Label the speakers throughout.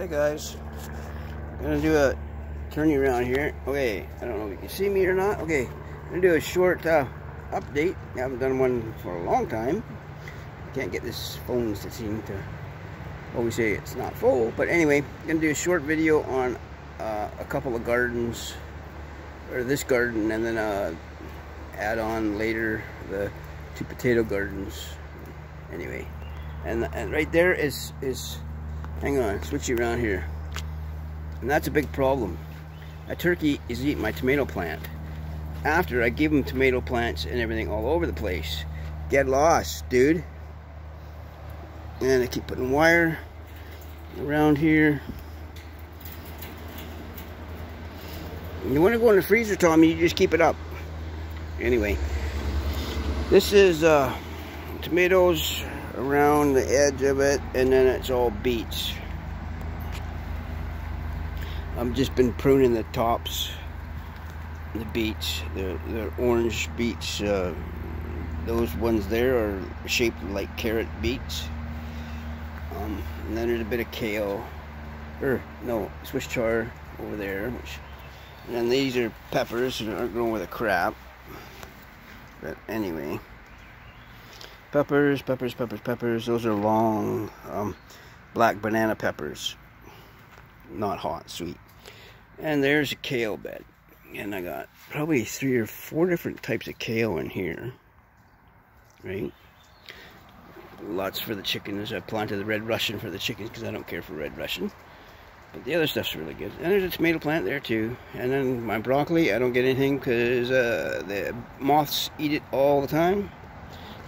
Speaker 1: Hey guys, I'm gonna do a turn around here. Okay, I don't know if you can see me or not. Okay, I'm gonna do a short update. I haven't done one for a long time. I can't get this phone to seem to always say it's not full, but anyway, I'm gonna do a short video on a couple of gardens, or this garden, and then add on later the two potato gardens. Anyway, and right there is hang on, switch you around here. And that's a big problem. A turkey is eating my tomato plant. After I give him tomato plants and everything all over the place. Get lost, dude. And I keep putting wire around here. And you want to go in the freezer, Tommy, you just keep it up. Anyway, this is tomatoes around the edge of it, and then it's all beets. I've just been pruning the tops, the beets, the orange beets. Those ones there are shaped like carrot beets. And then there's a bit of kale, or no, Swiss chard over there. And then these are peppers that aren't growing with a crap. But anyway, peppers. Those are long black banana peppers. Not hot, sweet. And there's a kale bed. And I got probably 3 or 4 different types of kale in here. Right? Lots for the chickens. I planted the red Russian for the chickens because I don't care for red Russian. But the other stuff's really good. And there's a tomato plant there too. And then my broccoli, I don't get anything because the moths eat it all the time.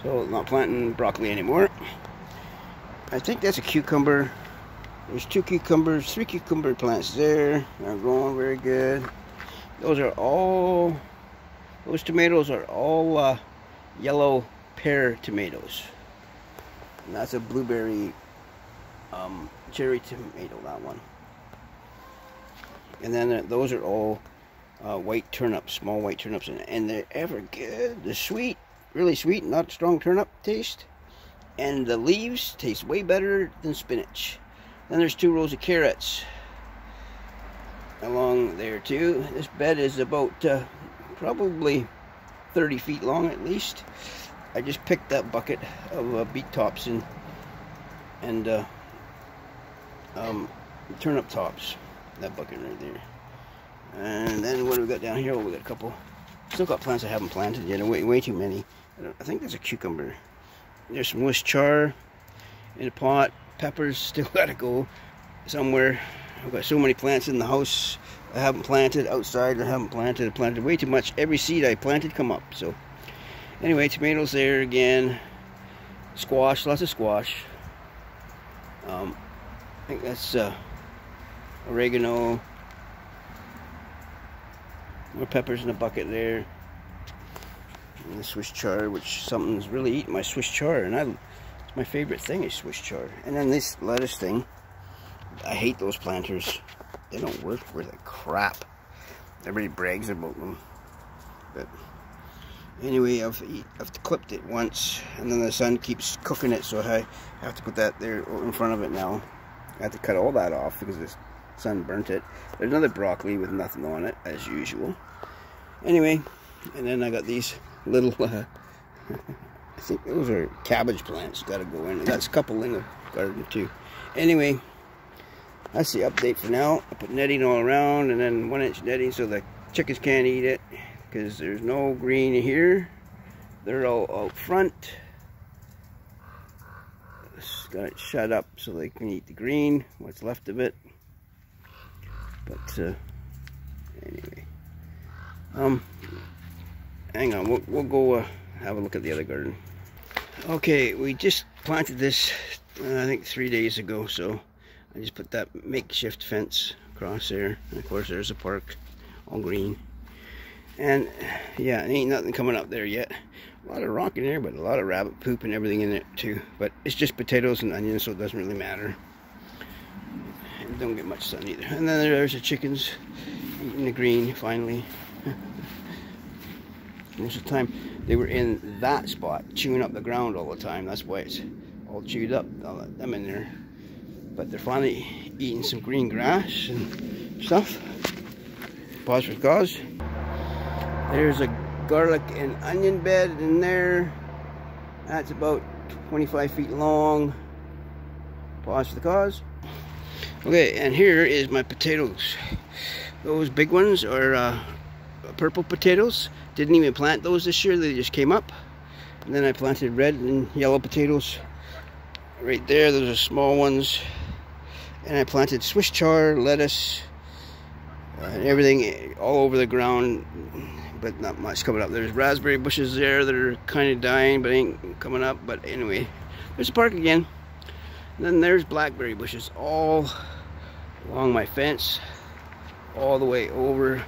Speaker 1: So I'm not planting broccoli anymore. I think that's a cucumber. There's 2 cucumbers, 3 cucumber plants there. They're growing very good. Those tomatoes are all yellow pear tomatoes. And that's a blueberry cherry tomato, that one. And then those are all white turnips, small white turnips. And they're ever good. They're sweet, really sweet, not strong turnip taste. And the leaves taste way better than spinach. Then there's 2 rows of carrots along there too. This bed is about probably 30 feet long at least. I just picked that bucket of beet tops and turnip tops. That bucket right there. And then what do we got down here? Oh, we got a couple. Still got plants I haven't planted yet. Way too many. I think there's a cucumber. There's some Swiss chard in a pot. Peppers still gotta go somewhere. I've got so many plants in the house I haven't planted. Outside I haven't planted. I planted way too much. Every seed I planted come up. So anyway, tomatoes there again. Squash, lots of squash. I think that's oregano. More peppers in a bucket there. And the Swiss chard, which something's really eating my Swiss chard, and my favorite thing is Swiss chard. And then this lettuce thing, I hate those planters. They don't work worth a crap. Everybody brags about them. But anyway, I've clipped it once, and then the sun keeps cooking it, so I have to put that there in front of it now. I have to cut all that off because the sun burnt it. There's another broccoli with nothing on it, as usual. Anyway, and then I got these little I think those are cabbage plants, gotta go in. That's a couple in the garden too. Anyway, that's the update for now. I put netting all around, and then 1-inch netting so the chickens can't eat it, because there's no green here. They're all out front. Just got it shut up so they can eat the green, what's left of it. But anyway, hang on, we'll go have a look at the other garden. Okay, we just planted this I think 3 days ago, so I just put that makeshift fence across there, and of course there's a park, all green. And yeah, ain't nothing coming up there yet. A lot of rock in there, but a lot of rabbit poop and everything in it too. But it's just potatoes and onions, so it doesn't really matter. And don't get much sun either. And then there's the chickens eating the green finally. Most of the time they were in that spot chewing up the ground all the time. That's why it's all chewed up. I'll let them in there. but they're finally eating some green grass and stuff. Pause for cause. There's a garlic and onion bed in there. That's about 25 feet long. Pause for the cause. Okay, and here is my potatoes. Those big ones are purple potatoes. Didn't even plant those this year, they just came up. And then I planted red and yellow potatoes right there. Those are small ones. And I planted Swiss chard, lettuce, and everything all over the ground, but not much coming up. There's raspberry bushes there that are kind of dying, but ain't coming up. But anyway, there's the park again. And then there's blackberry bushes all along my fence, all the way over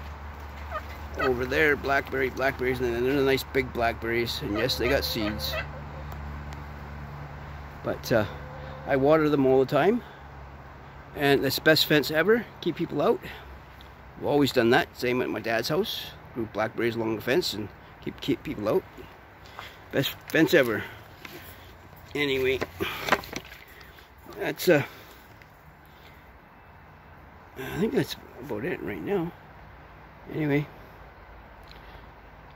Speaker 1: there. Blackberries, and they're nice big blackberries. And yes, they got seeds. But I water them all the time, and that's the best fence ever. Keep people out. I've always done that. Same at my dad's house. Grew blackberries along the fence and keep people out. Best fence ever. Anyway, that's I think that's about it right now. Anyway,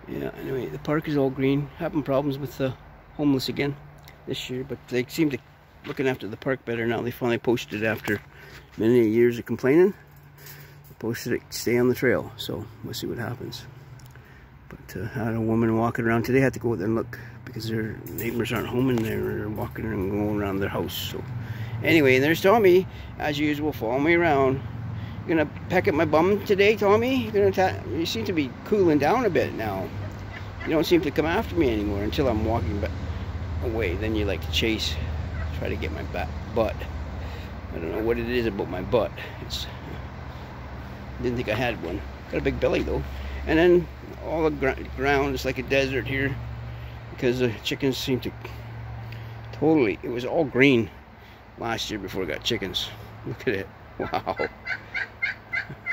Speaker 1: yeah. Anyway, the park is all green. Having problems with the homeless again this year, but they seem to looking after the park better now. They finally posted after many years of complaining. They posted it, stay on the trail. So we'll see what happens. But I had a woman walking around today. I had to go out there and look because their neighbors aren't home and they're walking and going around their house. So anyway, there's Tommy, as usual, following me around. You're gonna peck at my bum today, Tommy? You seem to be cooling down a bit now. You don't seem to come after me anymore until I'm walking back away. Then you like to chase, try to get my butt. I don't know what it is about my butt. Didn't think I had one. Got a big belly though. And then all the ground is like a desert here because the chickens seem to totally. It was all green last year before I got chickens. Look at it. Wow.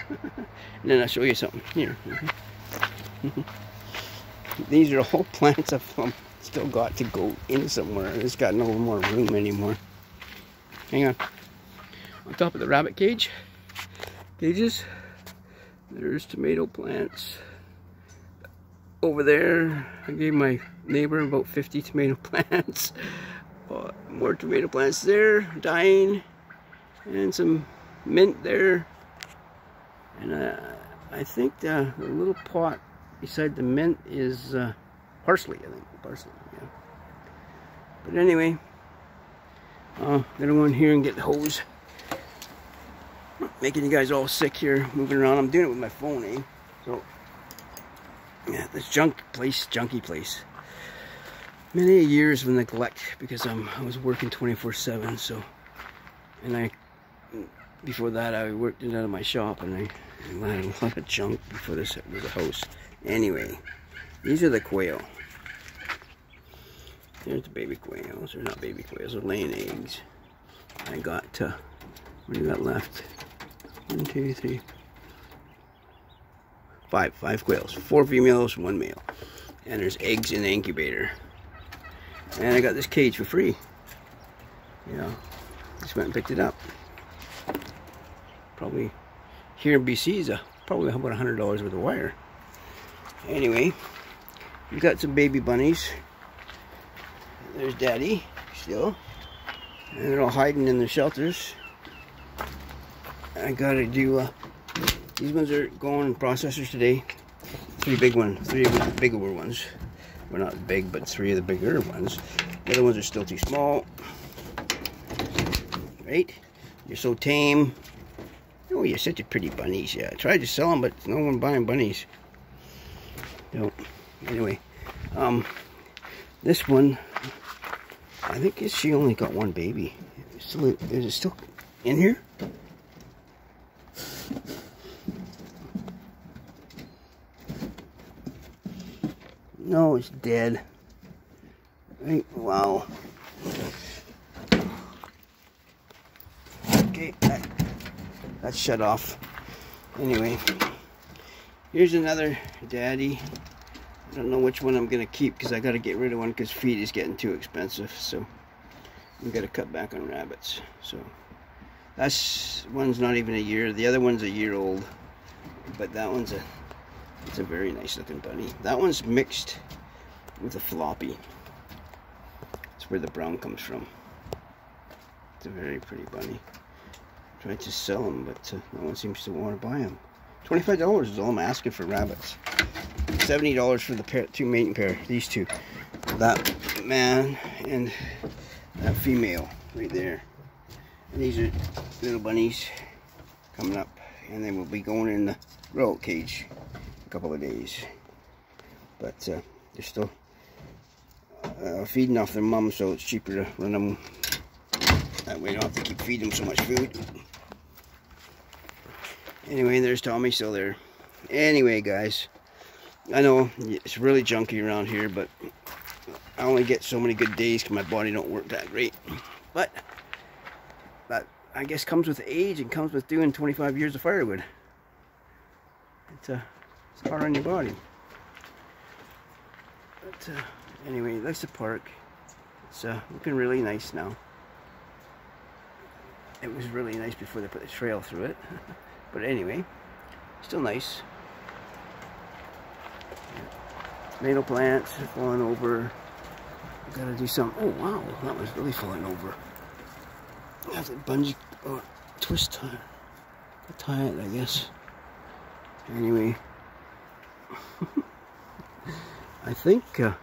Speaker 1: And then I'll show you something here. These are all plants I've still got to go in somewhere. It's got no more room anymore. Hang on. On top of the rabbit cages, there's tomato plants. Over there, I gave my neighbor about 50 tomato plants. More tomato plants there, dying. And some mint there. And I think the little pot beside the mint is parsley, I think. Parsley, yeah. But anyway, I'm gonna go in here and get the hose. Making you guys all sick here, moving around. I'm doing it with my phone, eh? So, yeah, this junky place. Many years of neglect because I was working 24/7. So, and before that I worked out of my shop, and I had a lot of junk before this was a house. Anyway, these are the quail. There's the baby quails. They're not baby quails, they're laying eggs. I got, what do you got left? 1, 2, 3, 5 quails. 4 females, 1 male. And there's eggs in the incubator. And I got this cage for free. Yeah, just went and picked it up. Probably here in BC is probably about $100 worth of wire. Anyway, we got some baby bunnies. There's Daddy still, and they're all hiding in the shelters. I gotta do these ones are going in processors today. 3 big ones, 3 of the bigger ones. Well, not big, but 3 of the bigger ones. The other ones are still too small. Right? You're so tame. Oh, you're such a pretty bunnies. Yeah, I tried to sell them, but no one buying bunnies. No. Anyway, this one, I think she only got 1 baby. Is it still in here? No, it's dead. Right? Wow. Okay, that's shut off. Anyway, here's another daddy. I don't know which one I'm gonna keep because I gotta get rid of one because feed is getting too expensive. So I'm gonna cut back on rabbits. So That's one's not even a year. The other one's a year old, but that one's it's a very nice looking bunny. That one's mixed with a floppy. That's where the brown comes from. It's a very pretty bunny. Tried to sell them, but no one seems to want to buy them. $25 is all I'm asking for rabbits. $70 for the pair, 2 mating pair. These two, that man and that female right there. And these are little bunnies coming up, and they will be going in the royal cage in a couple of days. But they're still feeding off their mom, so it's cheaper to run them. That way you don't have to keep feeding them so much food. Anyway, there's Tommy still there. Anyway, guys, I know it's really junky around here, but I only get so many good days because my body don't work that great. But that, I guess, comes with age and comes with doing 25 years of firewood. It's hard on your body. But anyway, that's the park. It's looking really nice now. It was really nice before they put the trail through it. But anyway, still nice. Tomato plants falling over. Gotta do something. Oh wow, that was really falling over. I have to bungee or twist tie it, I guess. Anyway, I think I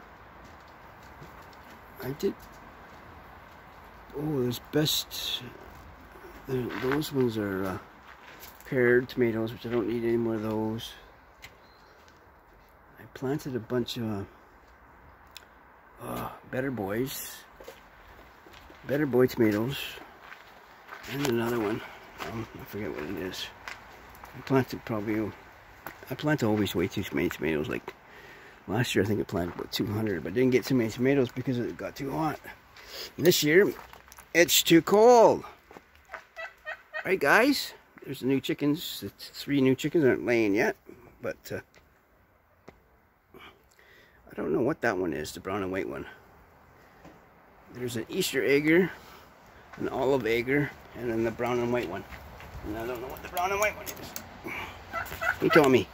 Speaker 1: did. Oh, there's best. Those ones are paired tomatoes, which I don't need any more of those. I planted a bunch of Better Boy tomatoes, and another one. I forget what it is. I planted always way too many tomatoes. Like last year, I think I planted about 200, but didn't get too many tomatoes because it got too hot. And this year, it's too cold. Right, guys? There's the new chickens. It's 3 new chickens aren't laying yet, but I don't know what that one is, the brown and white one. There's an Easter egger, an olive egger, and then the brown and white one. And I don't know what the brown and white one is. Hey, Tommy.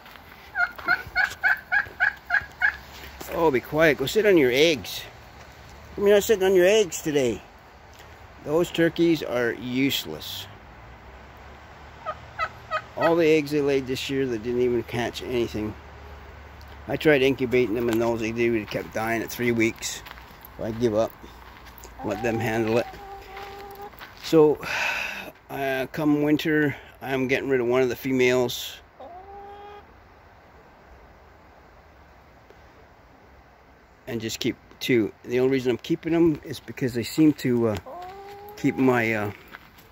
Speaker 1: Oh, be quiet. Go sit on your eggs. You're not sitting on your eggs today. Those turkeys are useless. All the eggs they laid this year, they didn't even catch anything. I tried incubating them, and all they did, they kept dying at 3 weeks. So I give up. Let them handle it. So, come winter, I'm getting rid of one of the females. And just keep 2. The only reason I'm keeping them is because they seem to keep my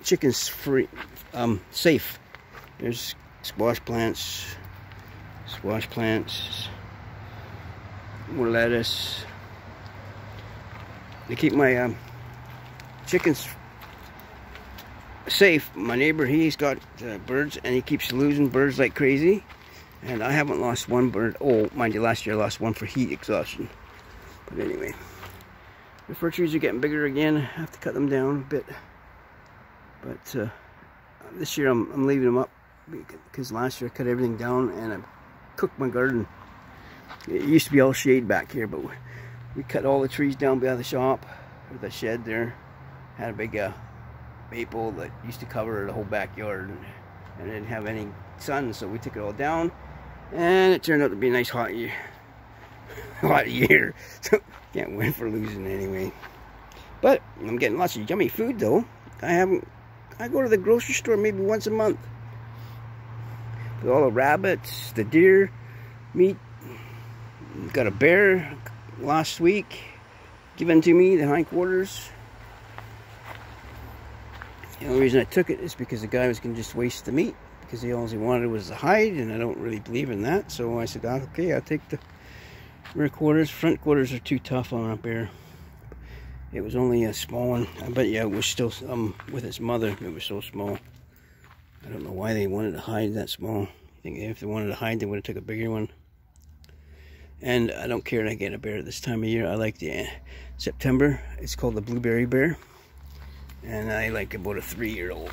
Speaker 1: chickens free, safe. There's squash plants, more lettuce. They keep my chickens safe. My neighbor, he's got birds, and he keeps losing birds like crazy. And I haven't lost one bird. Oh, mind you, last year I lost one for heat exhaustion. But anyway, the fir trees are getting bigger again. I have to cut them down a bit. But this year I'm leaving them up because last year I cut everything down and I cooked my garden. It used to be all shade back here, but we cut all the trees down by the shop, or the shed there. Had a big maple that used to cover the whole backyard, and it didn't have any sun, so we took it all down, and it turned out to be a nice hot year. So can't win for losing anyway. But I'm getting lots of yummy food though. I go to the grocery store maybe once a month with all the rabbits, the deer meat. Got a bear last week given to me, the hindquarters. The only reason I took it is because the guy was going to just waste the meat, because all he wanted was the hide, and I don't really believe in that. So I said, okay, I'll take the rear quarters. Front quarters are too tough on a bear. It was only a small one. I bet you it was still with its mother. It was so small. I don't know why they wanted to hide that small. I think if they wanted to hide, they would have took a bigger one. And I don't care that I get a bear this time of year. I like the September. It's called the blueberry bear. And I like about a 3-year-old.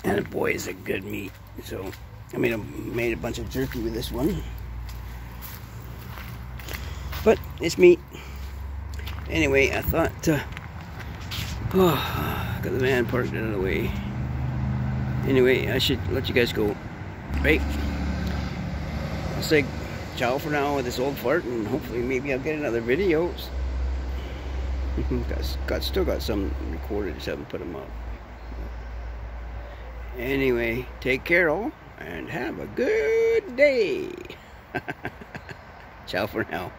Speaker 1: And boy, is it good meat. So I made a bunch of jerky with this one. But it's meat. Anyway, I thought, got the van parked out of the way. Anyway, I should let you guys go. Right? I'll say ciao for now with this old fart, and hopefully maybe I'll get another video. Still got some recorded, just haven't put them up. Anyway, take care all, and have a good day. Ciao for now.